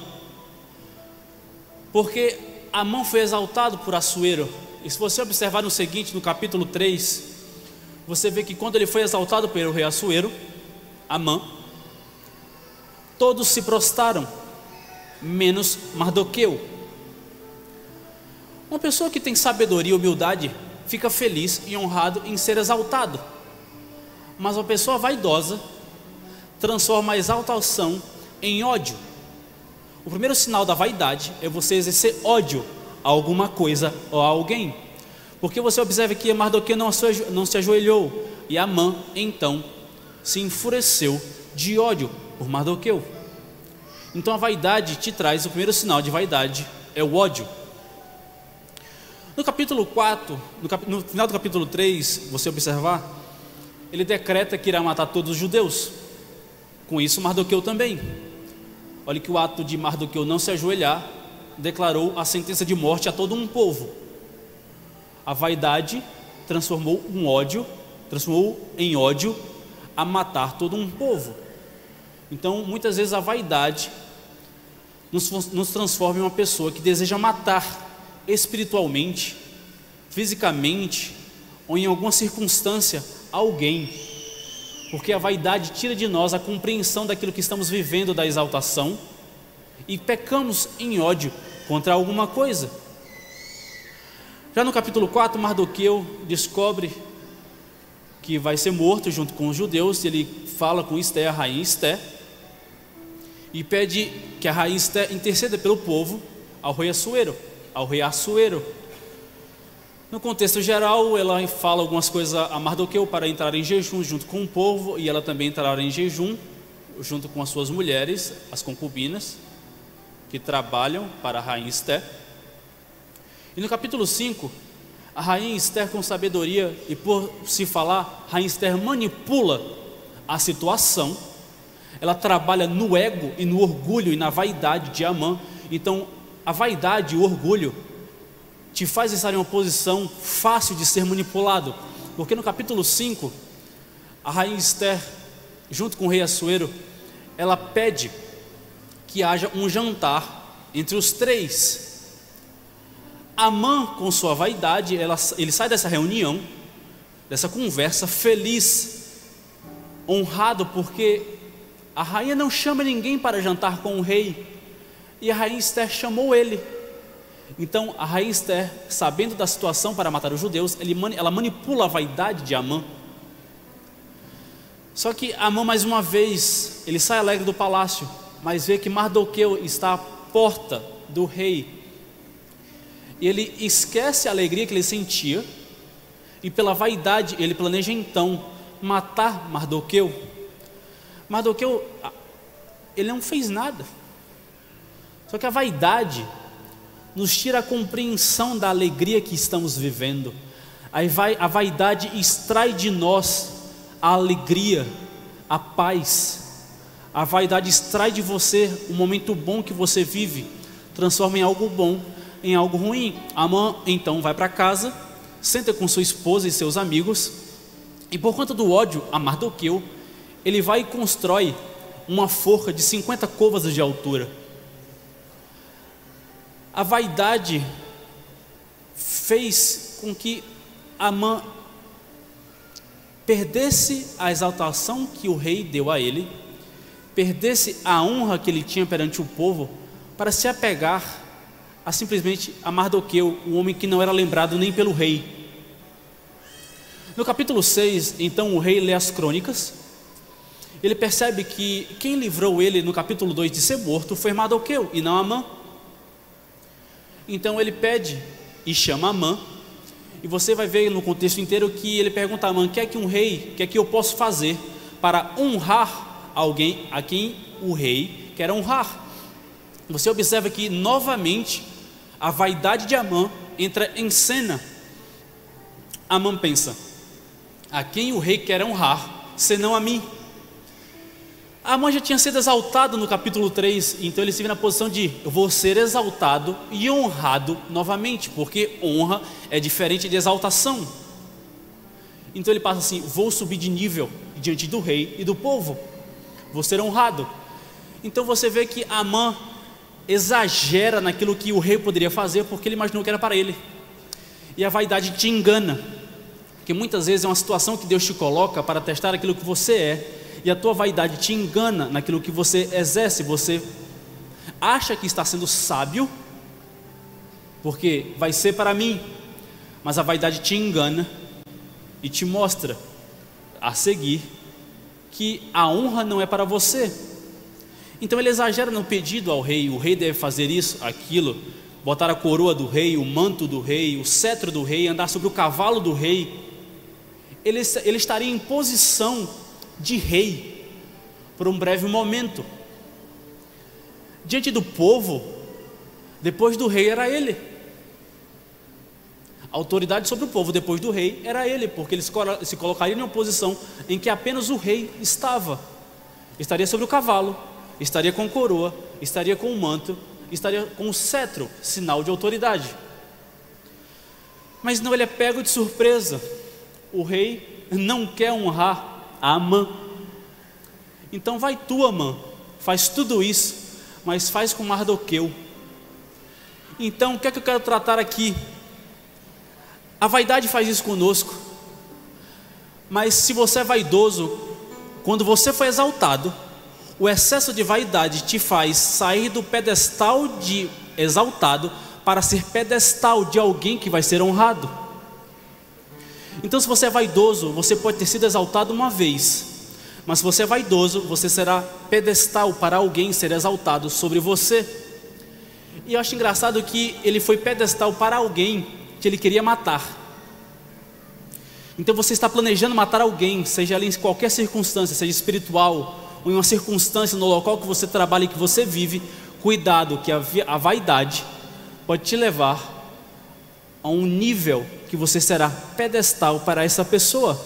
porque Amã foi exaltado por Assuero. E se você observar no seguinte, no capítulo 3, você vê que quando ele foi exaltado pelo rei Assuero, Amã, todos se prostraram, menos Mardoqueu. Uma pessoa que tem sabedoria e humildade fica feliz e honrado em ser exaltado. Mas uma pessoa vaidosa transforma a exaltação em ódio. O primeiro sinal da vaidade é você exercer ódio a alguma coisa ou a alguém. Porque você observa que Mardoqueu não se ajoelhou, e Amã então se enfureceu de ódio por Mardoqueu. Então a vaidade te traz, o primeiro sinal de vaidade é o ódio. No capítulo 4, no final do capítulo 3, você observar, ele decreta que irá matar todos os judeus. Com isso Mardoqueu também. Olha que o ato de Mardoqueu não se ajoelhar declarou a sentença de morte a todo um povo. A vaidade transformou em ódio a matar todo um povo. Então muitas vezes a vaidade nos transforma em uma pessoa que deseja matar espiritualmente, fisicamente ou em alguma circunstância alguém, porque a vaidade tira de nós a compreensão daquilo que estamos vivendo, da exaltação, e pecamos em ódio contra alguma coisa. Já no capítulo 4, Mardoqueu descobre que vai ser morto junto com os judeus. Ele fala com Esté, a rainha Esté, e pede que a rainha Esté interceda pelo povo ao rei Assuero. No contexto geral, ela fala algumas coisas a Mardoqueu para entrar em jejum junto com o povo, e ela também entrará em jejum junto com as suas mulheres, as concubinas, que trabalham para a rainha Esté. E no capítulo 5, a rainha Esté, com sabedoria e por se falar, a rainha Esté manipula a situação. Ela trabalha no ego e no orgulho e na vaidade de Amã. Então a vaidade e o orgulho te faz estar em uma posição fácil de ser manipulado, porque no capítulo 5, a rainha Esté, junto com o rei Assuero, ela pede que haja um jantar entre os três. Amã, com sua vaidade, ele sai dessa reunião, dessa conversa, feliz, honrado, porque a rainha não chama ninguém para jantar com o rei, e a rainha Esté chamou ele. Então a rainha Esté, sabendo da situação para matar os judeus, ela manipula a vaidade de Amã. Só que Amã, mais uma vez, ele sai alegre do palácio, mas vê que Mardoqueu está à porta do rei, e ele esquece a alegria que ele sentia, e pela vaidade ele planeja então matar Mardoqueu. Mardoqueu, ele não fez nada, só que a vaidade nos tira a compreensão da alegria que estamos vivendo. A vaidade extrai de nós a alegria, a paz. A vaidade extrai de você o momento bom que você vive, transforma em algo bom, em algo ruim. Amã então vai para casa, senta com sua esposa e seus amigos, e por conta do ódio a Mardoqueu, ele vai e constrói uma forca de 50 côvados de altura. A vaidade fez com que Amã perdesse a exaltação que o rei deu a ele, perdesse a honra que ele tinha perante o povo, para se apegar a simplesmente a Mardoqueu, um homem que não era lembrado nem pelo rei. No capítulo 6, então o rei lê as crônicas. Ele percebe que quem livrou ele no capítulo 2 de ser morto foi Mardoqueu e não Amã. Então ele pede e chama Amã, e você vai ver no contexto inteiro que ele pergunta a Amã: o que é que um rei, o que é que eu posso fazer para honrar alguém a quem o rei quer honrar? Você observa que novamente a vaidade de Amã entra em cena. Amã pensa: a quem o rei quer honrar, senão a mim? Amã já tinha sido exaltado no capítulo 3, então ele se vê na posição de: eu vou ser exaltado e honrado novamente, porque honra é diferente de exaltação. Então ele passa assim: vou subir de nível diante do rei e do povo, vou ser honrado. Então você vê que Amã exagera naquilo que o rei poderia fazer, porque ele imaginou que era para ele. E a vaidade te engana, porque muitas vezes é uma situação que Deus te coloca para testar aquilo que você é, e a tua vaidade te engana naquilo que você exerce. Você acha que está sendo sábio, porque vai ser para mim, mas a vaidade te engana e te mostra a seguir que a honra não é para você. Então ele exagera no pedido ao rei: o rei deve fazer isso, aquilo, botar a coroa do rei, o manto do rei, o cetro do rei, andar sobre o cavalo do rei. Ele estaria em posição de rei por um breve momento. Diante do povo, depois do rei era ele. A autoridade sobre o povo depois do rei era ele, porque ele se colocaria em uma posição em que apenas o rei estava. Estaria sobre o cavalo, estaria com coroa, estaria com o manto, estaria com o cetro, sinal de autoridade. Mas não, ele é pego de surpresa. O rei não quer honrar a Amã. Então vai tu, Amã, faz tudo isso, mas faz com Mardoqueu. Então o que é que eu quero tratar aqui? A vaidade faz isso conosco. Mas se você é vaidoso, quando você foi exaltado, o excesso de vaidade te faz sair do pedestal de exaltado para ser pedestal de alguém que vai ser honrado. Então, se você é vaidoso, você pode ter sido exaltado uma vez, mas se você é vaidoso, você será pedestal para alguém ser exaltado sobre você. E eu acho engraçado que ele foi pedestal para alguém que ele queria matar. Então você está planejando matar alguém, seja ali em qualquer circunstância, seja espiritual, ou em uma circunstância no local que você trabalha e que você vive. Cuidado, que a vaidade pode te levar a um nível que você será pedestal para essa pessoa.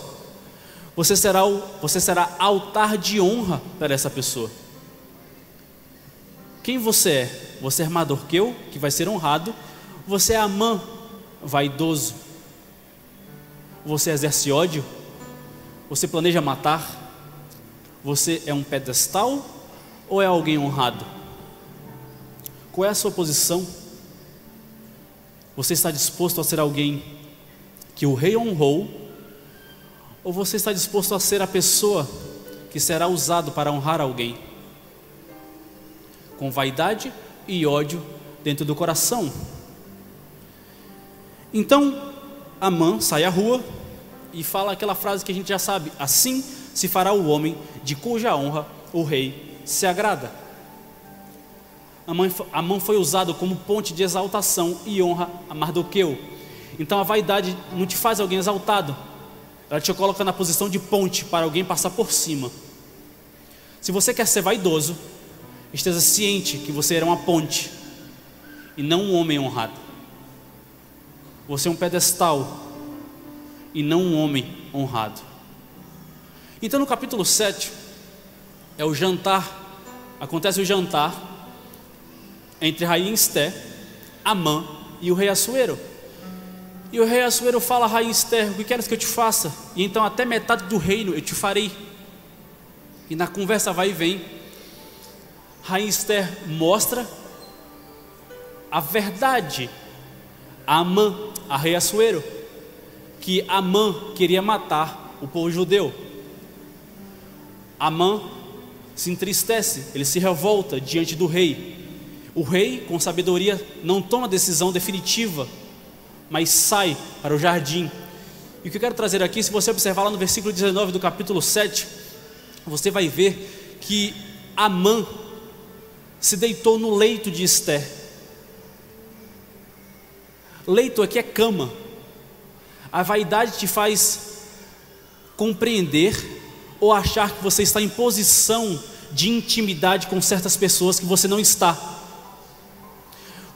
Você será altar de honra para essa pessoa. Quem você é? Você é Mardoqueu, que vai ser honrado. Você é Amã, vaidoso. Você exerce ódio? Você planeja matar? Você é um pedestal ou é alguém honrado? Qual é a sua posição? Você está disposto a ser alguém que o rei honrou? Ou você está disposto a ser a pessoa que será usado para honrar alguém? Com vaidade e ódio dentro do coração. Então Amã sai à rua e fala aquela frase que a gente já sabe: assim se fará o homem de cuja honra o rei se agrada. Amã foi usado como ponte de exaltação e honra a Mardoqueu. Então a vaidade não te faz alguém exaltado, ela te coloca na posição de ponte para alguém passar por cima. Se você quer ser vaidoso, esteja ciente que você era uma ponte e não um homem honrado. Você é um pedestal e não um homem honrado. Então no capítulo 7 é o jantar. Acontece o jantar entre Rainha Ester, Amã e o rei Assuero. E o rei Assuero fala a Rainha Ester: o que queres que eu te faça? E então até metade do reino eu te farei. E na conversa vai e vem, Rainha Ester mostra a verdade a Amã, a rei Assuero, que Amã queria matar o povo judeu. Amã se entristece, ele se revolta diante do rei. O rei, com sabedoria, não toma decisão definitiva, mas sai para o jardim. E o que eu quero trazer aqui, se você observar lá no versículo 19 do capítulo 7, você vai ver que Amã se deitou no leito de Ester. Leito aqui é cama. A vaidade te faz compreender ou achar que você está em posição de intimidade com certas pessoas que você não está.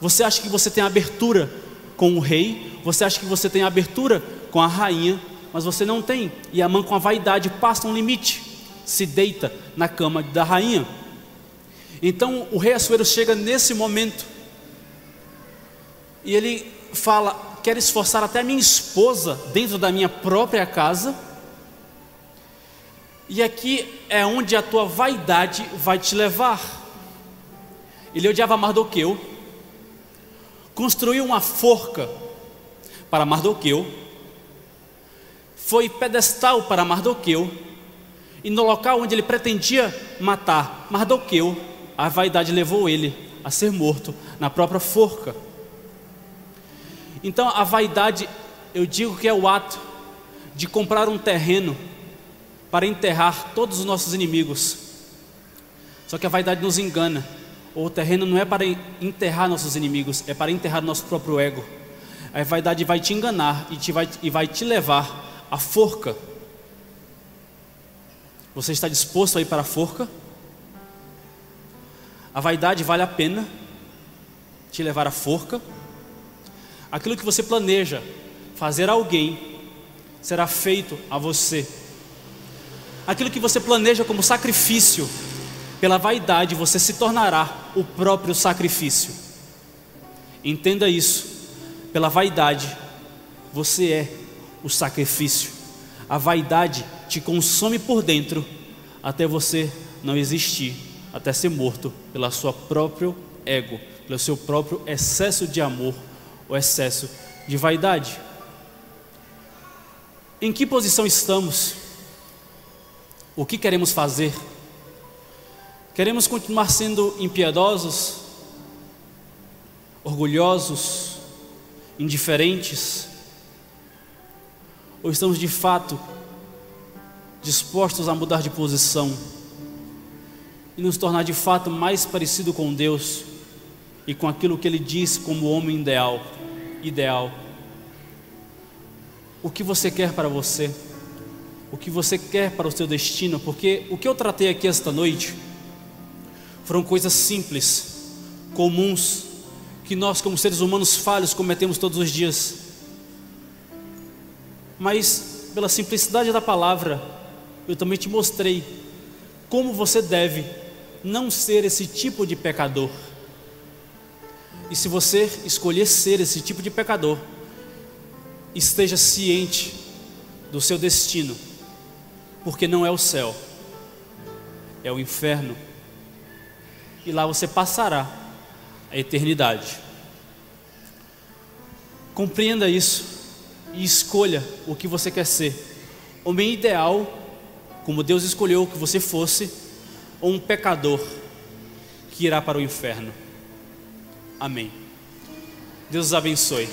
Você acha que você tem abertura com o rei, você acha que você tem abertura com a rainha, mas você não tem. E Amã, com a vaidade, passa um limite, se deita na cama da rainha. Então o rei Assuero chega nesse momento e ele fala: quero esforçar até a minha esposa dentro da minha própria casa. E aqui é onde a tua vaidade vai te levar. Ele odiava Mardoqueu, construiu uma forca para Mardoqueu, foi pedestal para Mardoqueu, e no local onde ele pretendia matar Mardoqueu, a vaidade levou ele a ser morto na própria forca. Então a vaidade, eu digo que é o ato de comprar um terreno para enterrar todos os nossos inimigos. Só que a vaidade nos engana. O terreno não é para enterrar nossos inimigos, é para enterrar nosso próprio ego. A vaidade vai te enganar e vai te levar à forca. Você está disposto a ir para a forca? A vaidade vale a pena te levar à forca? Aquilo que você planeja fazer a alguém será feito a você. Aquilo que você planeja como sacrifício, pela vaidade você se tornará o próprio sacrifício. Entenda isso. Pela vaidade você é o sacrifício. A vaidade te consome por dentro até você não existir, até ser morto pelo seu próprio ego, pelo seu próprio excesso de amor ou excesso de vaidade. Em que posição estamos? O que queremos fazer? Queremos continuar sendo impiedosos, orgulhosos, indiferentes? Ou estamos de fato dispostos a mudar de posição e nos tornar de fato mais parecido com Deus e com aquilo que Ele diz como o homem ideal? O que você quer para você? O que você quer para o seu destino? Porque o que eu tratei aqui esta noite foram coisas simples, comuns, que nós como seres humanos falhos cometemos todos os dias. Mas pela simplicidade da palavra, eu também te mostrei como você deve não ser esse tipo de pecador. E se você escolher ser esse tipo de pecador, esteja ciente do seu destino, porque não é o céu, é o inferno, e lá você passará a eternidade. Compreenda isso e escolha o que você quer ser: homem ideal, como Deus escolheu que você fosse, ou um pecador que irá para o inferno. Amém. Deus os abençoe.